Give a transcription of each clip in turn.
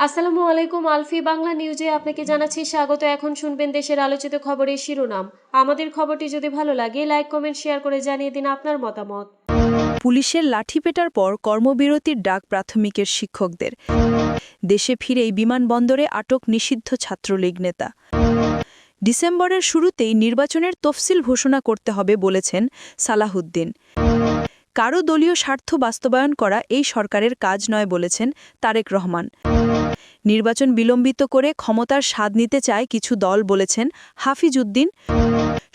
আসসালামু আলাইকুম। আলফি বাংলা নিউজে আপনাকে জানাচ্ছি স্বাগত। এখন শুনবেন দেশের আলোচিত খবরের শিরোনাম। আমাদের খবরটি যদি ভালো লাগে লাইক কমেন্ট শেয়ার করে জানিয়ে দিন আপনার মতামত। পুলিশের লাঠিপেটার পর কর্মবিরতির ডাক প্রাথমিকের শিক্ষকদের। দেশে ফিরেই বিমানবন্দরে আটক নিষিদ্ধ ছাত্রলীগ নেতা। ডিসেম্বরের শুরুতেই নির্বাচনের তফসিল ঘোষণা করতে হবে বলেছেন সালাহুদ্দিন। কারো দলীয় স্বার্থ বাস্তবায়ন করা এই সরকারের কাজ নয় বলেছেন তারেক রহমান। নির্বাচন বিলম্বিত করে ক্ষমতার স্বাদ নিতে চায় কিছু দল বলেছেন হাফিজ উদ্দিন।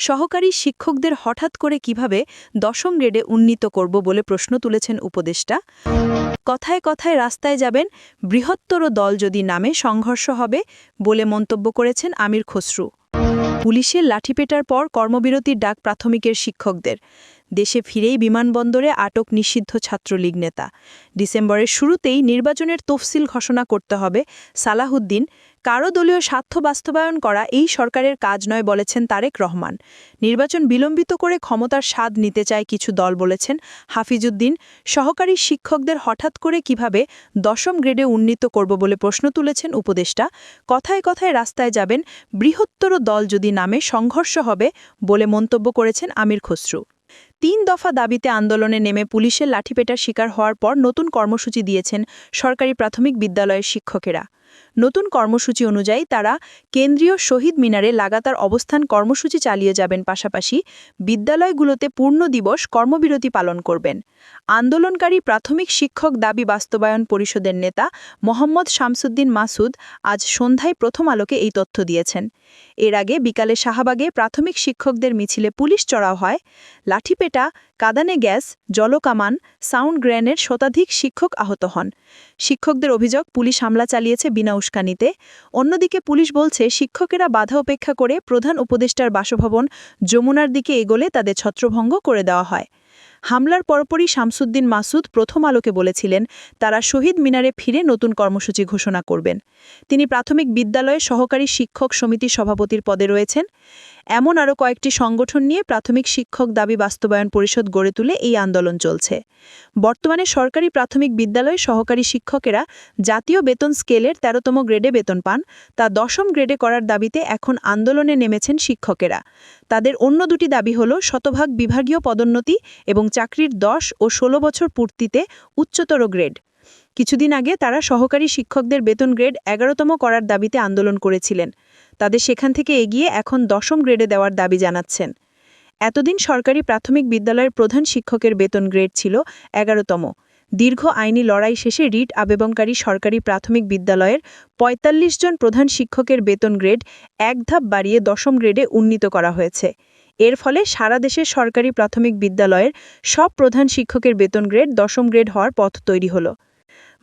সহকারী শিক্ষকদের হঠাৎ করে কিভাবে দশম গ্রেডে উন্নীত করব বলে প্রশ্ন তুলেছেন উপদেষ্টা। কথায় কথায় রাস্তায় যাবেন, বৃহত্তর দল যদি নামে সংঘর্ষ হবে বলে মন্তব্য করেছেন আমির খসরু। পুলিশের লাঠিপেটার পর কর্মবিরতির ডাক প্রাথমিকের শিক্ষকদের। দেশে ফিরেই বিমানবন্দরে আটক নিষিদ্ধ ছাত্রলীগ নেতা। ডিসেম্বরের শুরুতেই নির্বাচনের তফসিল ঘোষণা করতে হবে সালাহুদ্দিন। কারো দলীয় স্বার্থ বাস্তবায়ন করা এই সরকারের কাজ নয় বলেছেন তারেক রহমান। নির্বাচন বিলম্বিত করে ক্ষমতার স্বাদ নিতে চায় কিছু দল বলেছেন হাফিজ উদ্দিন। সহকারী শিক্ষকদের হঠাৎ করে কিভাবে দশম গ্রেডে উন্নীত করব বলে প্রশ্ন তুলেছেন উপদেষ্টা। কথায় কথায় রাস্তায় যাবেন, বৃহত্তর দল যদি নামে সংঘর্ষ হবে বলে মন্তব্য করেছেন আমির খসরু। ৩ দফা দাবিতে আন্দোলনে নেমে পুলিশের লাঠিপেটার শিকার হওয়ার পর নতুন কর্মসূচি দিয়েছেন সরকারি প্রাথমিক বিদ্যালয়ের শিক্ষকেরা। নতুন কর্মসূচি অনুযায়ী তারা কেন্দ্রীয় শহীদ মিনারে লাগাতার অবস্থান কর্মসূচি চালিয়ে যাবেন, পাশাপাশি বিদ্যালয়গুলোতে পূর্ণ দিবস কর্মবিরতি পালন করবেন। আন্দোলনকারী প্রাথমিক শিক্ষক দাবি বাস্তবায়ন পরিষদের নেতা মোহাম্মদ শামসুদ্দিন মাসুদ আজ সন্ধ্যায় প্রথম আলোকে এই তথ্য দিয়েছেন। এর আগে বিকালে শাহবাগে প্রাথমিক শিক্ষকদের মিছিলে পুলিশ চড়াও হয়। লাঠিপেটা, কাঁদানে গ্যাস, জলকামান, সাউন্ড গ্রেনেড শতাধিক শিক্ষক আহত হন। শিক্ষকদের অভিযোগ, পুলিশ হামলা চালিয়েছে বিনা উস্কানিতে। অন্যদিকে পুলিশ বলছে শিক্ষকেরা বাধা উপেক্ষা করে প্রধান উপদেষ্টার বাসভবন যমুনার দিকে এগোলে তাদের ছত্রভঙ্গ করে দেওয়া হয়। হামলার পরপরই শামসুদ্দিন মাসুদ প্রথম আলোকে বলেছিলেন তারা শহীদ মিনারে ফিরে নতুন কর্মসূচি ঘোষণা করবেন। তিনি প্রাথমিক বিদ্যালয়ে সহকারী শিক্ষক সমিতির সভাপতির পদে রয়েছেন। এমন আরও কয়েকটি সংগঠন নিয়ে প্রাথমিক শিক্ষক দাবি বাস্তবায়ন পরিষদ গড়ে তুলে এই আন্দোলন চলছে। বর্তমানে সরকারি প্রাথমিক বিদ্যালয়ে সহকারী শিক্ষকেরা জাতীয় বেতন স্কেলের ১৩তম গ্রেডে বেতন পান, তা ১০ম গ্রেডে করার দাবিতে এখন আন্দোলনে নেমেছেন শিক্ষকেরা। তাদের অন্য দুটি দাবি হল শতভাগ বিভাগীয় পদোন্নতি এবং চাকরির ১০ ও ১৬ বছর পূর্তিতে উচ্চতর গ্রেড। কিছুদিন আগে তারা সহকারী শিক্ষকদের বেতন গ্রেড ১১তম করার দাবিতে আন্দোলন করেছিলেন। তাদের সেখান থেকে এগিয়ে এখন ১০ম গ্রেডে দেওয়ার দাবি জানাচ্ছেন। এতদিন সরকারি প্রাথমিক বিদ্যালয়ের প্রধান শিক্ষকের বেতন গ্রেড ছিল ১১তম। দীর্ঘ আইনি লড়াই শেষে রিট আবেদনকারী সরকারি প্রাথমিক বিদ্যালয়ের ৪৫ জন প্রধান শিক্ষকের বেতন গ্রেড এক ধাপ বাড়িয়ে ১০ম গ্রেডে উন্নীত করা হয়েছে। এর ফলে সারা দেশের সরকারি প্রাথমিক বিদ্যালয়ের সব প্রধান শিক্ষকের বেতন গ্রেড ১০ম গ্রেড হওয়ার পথ তৈরি হল।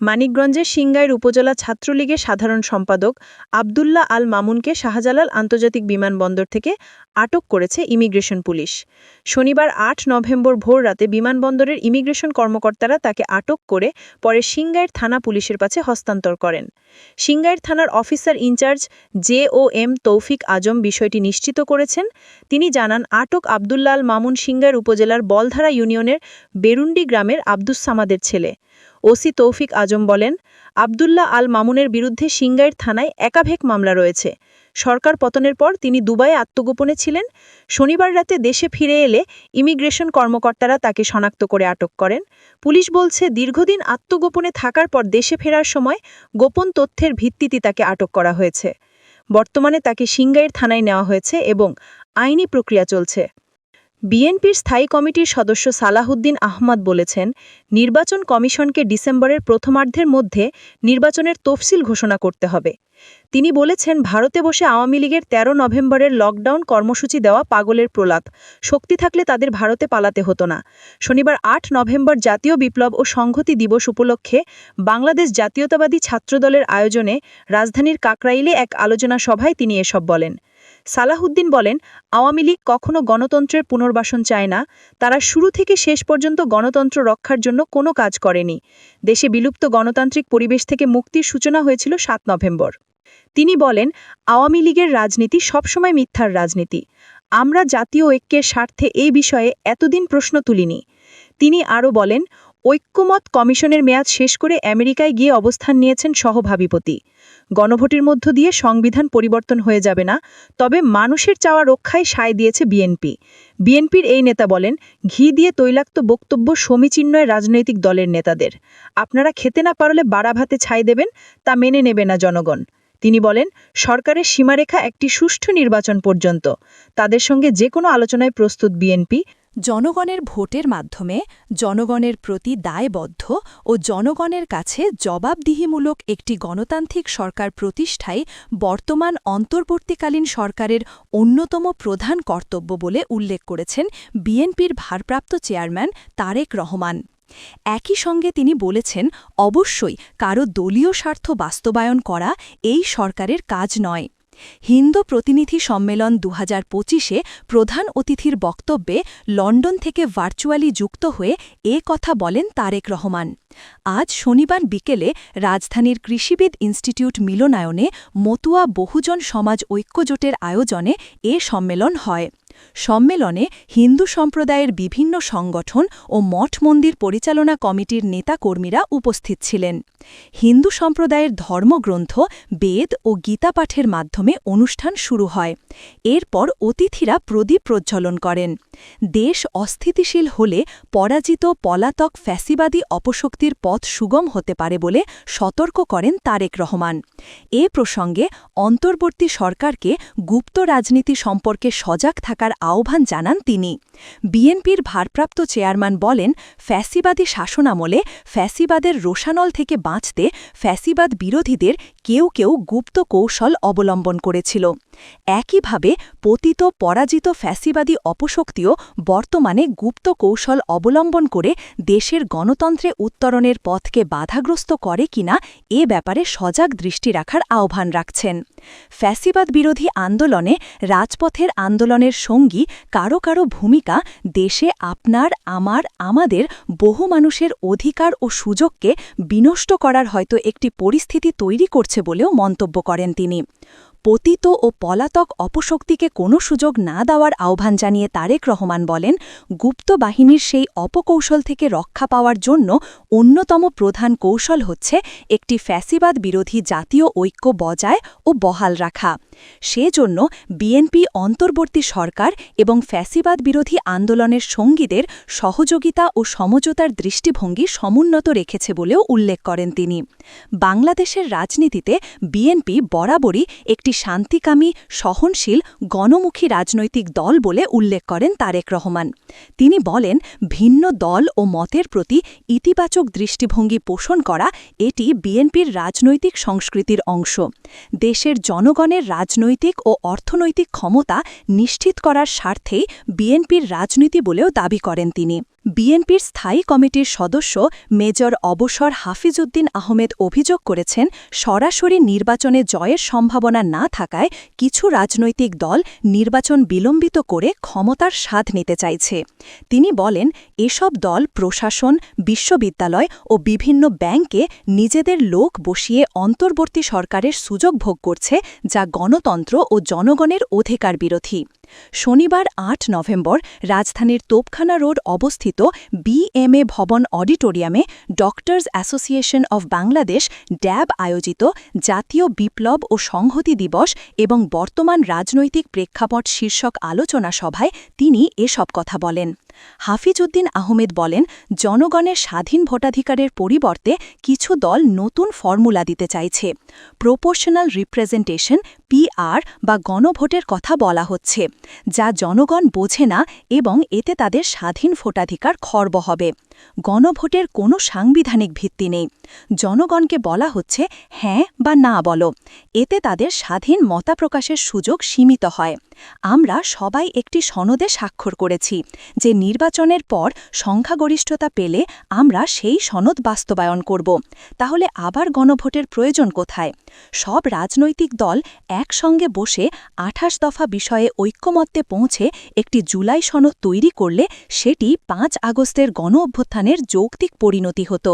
মানিকগঞ্জের সিংগাইর উপজেলা ছাত্রলীগের সাধারণ সম্পাদক আবদুল্লাহ আল মামুনকে শাহজালাল আন্তর্জাতিক বিমানবন্দর থেকে আটক করেছে ইমিগ্রেশন পুলিশ। শনিবার ৮ নভেম্বর ভোর রাতে বিমানবন্দরের ইমিগ্রেশন কর্মকর্তারা তাকে আটক করে পরে সিংগাইর থানা পুলিশের কাছে হস্তান্তর করেন। সিংগাইর থানার অফিসার ইনচার্জ JOM তৌফিক আজম বিষয়টি নিশ্চিত করেছেন। তিনি জানান, আটক আবদুল্লাহ আল মামুন সিংগাইর উপজেলার বলধারা ইউনিয়নের বেরুন্ডি গ্রামের আব্দুস সামাদের ছেলে। ওসি তৌফিক আজম বলেন, আবদুল্লাহ আল মামুনের বিরুদ্ধে সিংগাইর থানায় একাধিক মামলা রয়েছে। সরকার পতনের পর তিনি দুবাইয়ে আত্মগোপনে ছিলেন। শনিবার রাতে দেশে ফিরে এলে ইমিগ্রেশন কর্মকর্তারা তাকে শনাক্ত করে আটক করেন। পুলিশ বলছে, দীর্ঘদিন আত্মগোপনে থাকার পর দেশে ফেরার সময় গোপন তথ্যের ভিত্তিতে তাকে আটক করা হয়েছে। বর্তমানে তাকে সিংগাইর থানায় নেওয়া হয়েছে এবং আইনি প্রক্রিয়া চলছে। বিএনপির স্থায়ী কমিটির সদস্য সালাহুদ্দিন আহমদ বলেছেন, নির্বাচন কমিশনকে ডিসেম্বরের প্রথমার্ধের মধ্যে নির্বাচনের তফসিল ঘোষণা করতে হবে। তিনি বলেছেন, ভারতে বসে আওয়ামী লীগের ১৩ নভেম্বরের লকডাউন কর্মসূচি দেওয়া পাগলের প্রলাপ। শক্তি থাকলে তাদের ভারতে পালাতে হতো না। শনিবার ৮ নভেম্বর জাতীয় বিপ্লব ও সংহতি দিবস উপলক্ষে বাংলাদেশ জাতীয়তাবাদী ছাত্রদলের আয়োজনে রাজধানীর কাকরাইলে এক আলোচনা সভায় তিনি এসব বলেন। সালাহুদ্দিন বলেন, আওয়ামী লীগ কখনো গণতন্ত্রের পুনর্বাসন চায় না। তারা শুরু থেকে শেষ পর্যন্ত গণতন্ত্র রক্ষার জন্য কোনো কাজ করেনি। দেশে বিলুপ্ত গণতান্ত্রিক পরিবেশ থেকে মুক্তির সূচনা হয়েছিল ৭ নভেম্বর। তিনি বলেন, আওয়ামী লীগের রাজনীতি সবসময় মিথ্যার রাজনীতি। আমরা জাতীয় ঐক্যের স্বার্থে এই বিষয়ে এতদিন প্রশ্ন তুলিনি। তিনি আরও বলেন, ঐক্যমত কমিশনের মেয়াদ শেষ করে আমেরিকায় গিয়ে অবস্থান নিয়েছেন সহভাবিপতি। গণভোটের মধ্য দিয়ে সংবিধান পরিবর্তন হয়ে যাবে না, তবে মানুষের চাওয়া রক্ষায় সায় দিয়েছে বিএনপি। বিএনপির এই নেতা বলেন, ঘি দিয়ে তৈলাক্ত বক্তব্য সমীচীন নয় রাজনৈতিক দলের নেতাদের। আপনারা খেতে না পারলে বাড়া ভাতে ছাই দেবেন, তা মেনে নেবে না জনগণ। তিনি বলেন, সরকারের সীমারেখা একটি সুষ্ঠু নির্বাচন পর্যন্ত। তাদের সঙ্গে যে কোনো আলোচনায় প্রস্তুত বিএনপি। জনগণের ভোটের মাধ্যমে জনগণের প্রতি দায়বদ্ধ ও জনগণের কাছে জবাবদিহিমূলক একটি গণতান্ত্রিক সরকার প্রতিষ্ঠাই বর্তমান অন্তর্বর্তীকালীন সরকারের অন্যতম প্রধান কর্তব্য বলে উল্লেখ করেছেন বিএনপির ভারপ্রাপ্ত চেয়ারম্যান তারেক রহমান। একই সঙ্গে তিনি বলেছেন, অবশ্যই কারো দলীয় স্বার্থ বাস্তবায়ন করা এই সরকারের কাজ নয়। হিন্দু প্রতিনিধি সম্মেলন 2025-এ প্রধান অতিথির বক্তব্যে লন্ডন থেকে ভার্চুয়ালি যুক্ত হয়ে কথা বলেন তারেক রহমান। আজ শনিবার বিকেলে রাজধানীর কৃষিবিদ ইনস্টিটিউট মিলনায়নে মতুয়া বহুজন সমাজ ঐক্যজোটের আয়োজনে সম্মেলন হয়। সম্মেলনে হিন্দু সম্প্রদায়ের বিভিন্ন সংগঠন ও মঠ মন্দির পরিচালনা কমিটির নেতাকর্মীরা উপস্থিত ছিলেন। হিন্দু সম্প্রদায়ের ধর্মগ্রন্থ বেদ ও গীতা পাঠের মাধ্যমে অনুষ্ঠান শুরু হয়। এরপর অতিথিরা প্রদীপ প্রজ্বলন করেন। দেশ অস্থিতিশীল হলে পরাজিত পলাতক ফ্যাসিবাদী অপশক্তির পথ সুগম হতে পারে বলে সতর্ক করেন তারেক রহমান। এ প্রসঙ্গে অন্তর্বর্তী সরকারকে গুপ্ত রাজনীতি সম্পর্কে সজাগ থাকার আহ্বান জানান তিনি। বিএনপির ভারপ্রাপ্ত চেয়ারম্যান বলেন, ফ্যাসিবাদী শাসনামলে ফ্যাসিবাদের রোষানল থেকে বাঁচতে ফ্যাসিবাদ বিরোধীদের কেউ কেউ গুপ্ত কৌশল অবলম্বন করেছিল। একইভাবে পতিত পরাজিত ফ্যাসিবাদী অপশক্তিও বর্তমানে গুপ্ত কৌশল অবলম্বন করে দেশের গণতন্ত্রে উত্তরণের পথকে বাধাগ্রস্ত করে কিনা এ ব্যাপারে সজাগ দৃষ্টি রাখার আহ্বান রাখছেন। ফ্যাসিবাদ বিরোধী আন্দোলনে রাজপথের আন্দোলনের সঙ্গী কারো কারো ভূমিকা দেশে আপনার, আমার, আমাদের বহু মানুষের অধিকার ও সুযোগকে বিনষ্ট করার হয়তো একটি পরিস্থিতি তৈরি করছে বলেও মন্তব্য করেন তিনি। পতিত ও পলাতক অপশক্তিকে কোনো সুযোগ না দেওয়ার আহ্বান জানিয়ে তারেক রহমান বলেন, গুপ্ত বাহিনীর সেই অপকৌশল থেকে রক্ষা পাওয়ার জন্য অন্যতম প্রধান কৌশল হচ্ছে একটি ফ্যাসিবাদ বিরোধী জাতীয় ঐক্য বজায় ও বহাল রাখা। সেজন্য বিএনপি অন্তর্বর্তী সরকার এবং ফ্যাসিবাদ বিরোধী আন্দোলনের সঙ্গীদের সহযোগিতা ও সমঝোতার দৃষ্টিভঙ্গি সমুন্নত রেখেছে বলেও উল্লেখ করেন তিনি। বাংলাদেশের রাজনীতিতে বিএনপি বরাবরই একটি শান্তিকামী, সহনশীল, গণমুখী রাজনৈতিক দল বলে উল্লেখ করেন তারেক রহমান। তিনি বলেন, ভিন্ন দল ও মতের প্রতি ইতিবাচক দৃষ্টিভঙ্গি পোষণ করা এটি বিএনপির রাজনৈতিক সংস্কৃতির অংশ। দেশের জনগণের রাজনৈতিক ও অর্থনৈতিক ক্ষমতা নিশ্চিত করার স্বার্থেই বিএনপির রাজনীতি বলেও দাবি করেন তিনি। বিএনপির স্থায়ী কমিটির সদস্য মেজর অবসর হাফিজউদ্দিন আহমেদ অভিযোগ করেছেন, সরাসরি নির্বাচনে জয়ের সম্ভাবনা না থাকায় কিছু রাজনৈতিক দল নির্বাচন বিলম্বিত করে ক্ষমতার স্বাদ নিতে চাইছে। তিনি বলেন, এসব দল প্রশাসন, বিশ্ববিদ্যালয় ও বিভিন্ন ব্যাংকে নিজেদের লোক বসিয়ে অন্তর্বর্তী সরকারের সুযোগ ভোগ করছে, যা গণতন্ত্র ও জনগণের অধিকার বিরোধী। শনিবার ৮ নভেম্বর রাজধানীর তোপখানা রোড অবস্থিত বিএমএ ভবন অডিটোরিয়ামে ডক্টরস অ্যাসোসিয়েশন অব বাংলাদেশ ড্যাব আয়োজিত জাতীয় বিপ্লব ও সংহতি দিবস এবং বর্তমান রাজনৈতিক প্রেক্ষাপট শীর্ষক আলোচনা সভায় তিনি এসব কথা বলেন। হাফিজউদ্দিন আহমেদ বলেন, জনগণের স্বাধীন ভোটাধিকারের পরিবর্তে কিছু দল নতুন ফর্মুলা দিতে চাইছে। প্রপোর্শনাল রিপ্রেজেন্টেশন PR বা গণভোটের কথা বলা হচ্ছে, যা জনগণ বোঝে না এবং এতে তাদের স্বাধীন ভোটাধিকার খর্ব হবে। গণভোটের কোনো সাংবিধানিক ভিত্তি নেই। জনগণকে বলা হচ্ছে হ্যাঁ বা না বলো, এতে তাদের স্বাধীন মতাপ্রকাশের সুযোগ সীমিত হয়। আমরা সবাই একটি সনদে স্বাক্ষর করেছি যে নির্বাচনের পর সংখ্যাগরিষ্ঠতা পেলে আমরা সেই সনদ বাস্তবায়ন করব। তাহলে আবার গণভোটের প্রয়োজন কোথায়? সব রাজনৈতিক দল একসঙ্গে বসে ২৮ দফা বিষয়ে ঐক্যমত্যে পৌঁছে একটি জুলাই সনদ তৈরি করলে সেটি ৫ আগস্টের গণঅভ্যুত্থানের যৌক্তিক পরিণতি হতো।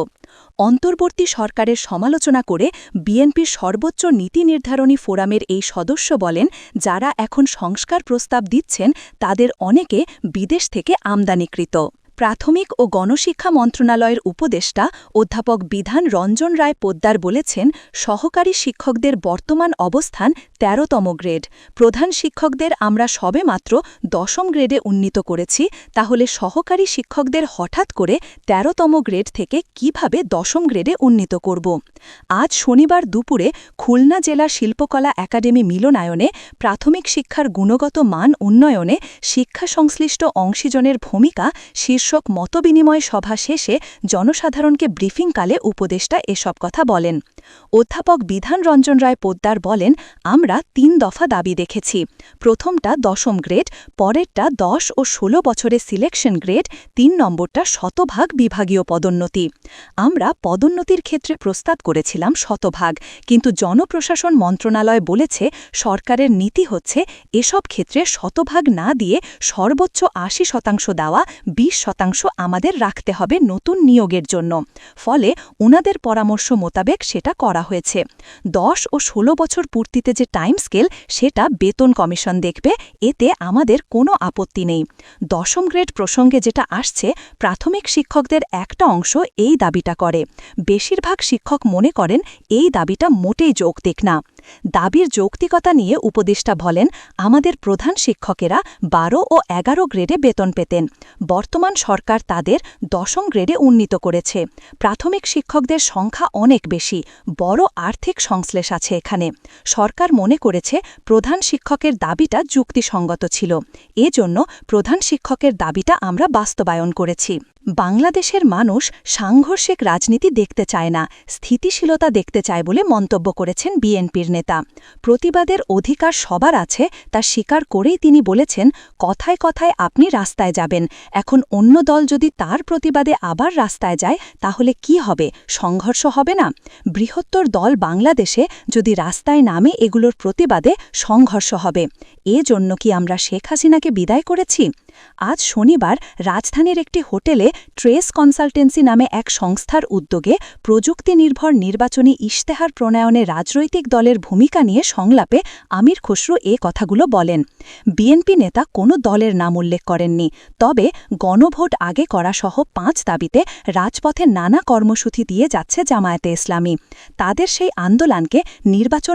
অন্তর্বর্তী সরকারের সমালোচনা করে বিএনপির সর্বোচ্চ নীতি নির্ধারণী ফোরামের এই সদস্য বলেন, যারা এখন সংস্কার প্রস্তাব দিচ্ছেন তাদের অনেকে বিদেশ থেকে আমদানিকৃত। প্রাথমিক ও গণশিক্ষা মন্ত্রণালয়ের উপদেষ্টা অধ্যাপক বিধান রঞ্জন রায় পোদ্দার বলেছেন, সহকারী শিক্ষকদের বর্তমান অবস্থান ১৩তম গ্রেড। প্রধান শিক্ষকদের আমরা সবেমাত্র ১০ম গ্রেডে উন্নীত করেছি, তাহলে সহকারী শিক্ষকদের হঠাৎ করে ১৩তম গ্রেড থেকে কিভাবে ১০ম গ্রেডে উন্নীত করব? আজ শনিবার দুপুরে খুলনা জেলা শিল্পকলা একাডেমি মিলনায়নে প্রাথমিক শিক্ষার গুণগত মান উন্নয়নে শিক্ষা সংশ্লিষ্ট অংশীজনের ভূমিকা শীর্ষক মতবিনিময় সভা শেষে জনসাধারণকে ব্রিফিংকালে উপদেষ্টা এসব কথা বলেন। অধ্যাপক বিধান রঞ্জন রায় পোদ্দার বলেন, আমরা ৩ দফা দাবি দেখেছি। প্রথমটা ১০ম গ্রেড, পরেরটা ১০ ও ১৬ বছরের সিলেকশন গ্রেড, ৩ নম্বরটা শতভাগ বিভাগীয় পদোন্নতি। আমরা পদোন্নতির ক্ষেত্রে প্রস্তাব করেছিলাম শতভাগ, কিন্তু জনপ্রশাসন মন্ত্রণালয় বলেছে সরকারের নীতি হচ্ছে এসব ক্ষেত্রে শতভাগ না দিয়ে সর্বোচ্চ ৮০% দেওয়া, ২০% আমাদের রাখতে হবে নতুন নিয়োগের জন্য। ফলে ওনাদের পরামর্শ মোতাবেক সেটা করা হয়েছে। ১০ ও ১৬ বছর পূর্তিতে যে টাইম স্কেল, সেটা বেতন কমিশন দেখবে, এতে আমাদের কোনো আপত্তি নেই। ১০ম গ্রেড প্রসঙ্গে যেটা আসছে, প্রাথমিক শিক্ষকদের একটা অংশ এই দাবিটা করে। বেশিরভাগ শিক্ষক মনে করেন এই দাবিটা মোটেই যৌক্তিক না। দাবির যৌক্তিকতা নিয়ে উপদেষ্টা বলেন, আমাদের প্রধান শিক্ষকেরা ১২ ও ১১ গ্রেডে বেতন পেতেন। বর্তমান সরকার তাদের ১০ম গ্রেডে উন্নীত করেছে। প্রাথমিক শিক্ষকদের সংখ্যা অনেক বেশি, বড় আর্থিক সংশ্লেষ আছে এখানে। সরকার মনে করেছে প্রধান শিক্ষকের দাবিটা যুক্তিসঙ্গত ছিল, এজন্য প্রধান শিক্ষকের দাবিটা আমরা বাস্তবায়ন করেছি। বাংলাদেশের মানুষ সাংঘর্ষিক রাজনীতি দেখতে চায় না, স্থিতিশীলতা দেখতে চায় বলে মন্তব্য করেছেন বিএনপির নেতা। প্রতিবাদের অধিকার সবার আছে, তা স্বীকার করেই তিনি বলেছেন, কথায় কথায় আপনি রাস্তায় যাবেন, এখন অন্য দল যদি তার প্রতিবাদে আবার রাস্তায় যায় তাহলে কি হবে? সংঘর্ষ হবে না? বৃহত্তর দল বাংলাদেশে যদি রাস্তায় নামে এগুলোর প্রতিবাদে সংঘর্ষ হবে। এজন্য কি আমরা শেখ হাসিনাকে বিদায় করেছি? আজ শনিবার রাজধানীর একটি হোটেলে ট্রেস কনসালটেন্সি নামে এক সংস্থার উদ্যোগে প্রযুক্তি নির্ভর নির্বাচনী ইশতেহার প্রণয়নে রাজনৈতিক দলের ভূমিকা নিয়ে সংলাপে আমির খসরু এ কথাগুলো বলেন। বিএনপি নেতা কোনো দলের নাম উল্লেখ করেননি, তবে গণভোট আগে করা সহ ৫ দাবিতে রাজপথে নানা কর্মসূচি দিয়ে যাচ্ছে জামায়াতে ইসলামী। তাদের সেই আন্দোলনকে নির্বাচন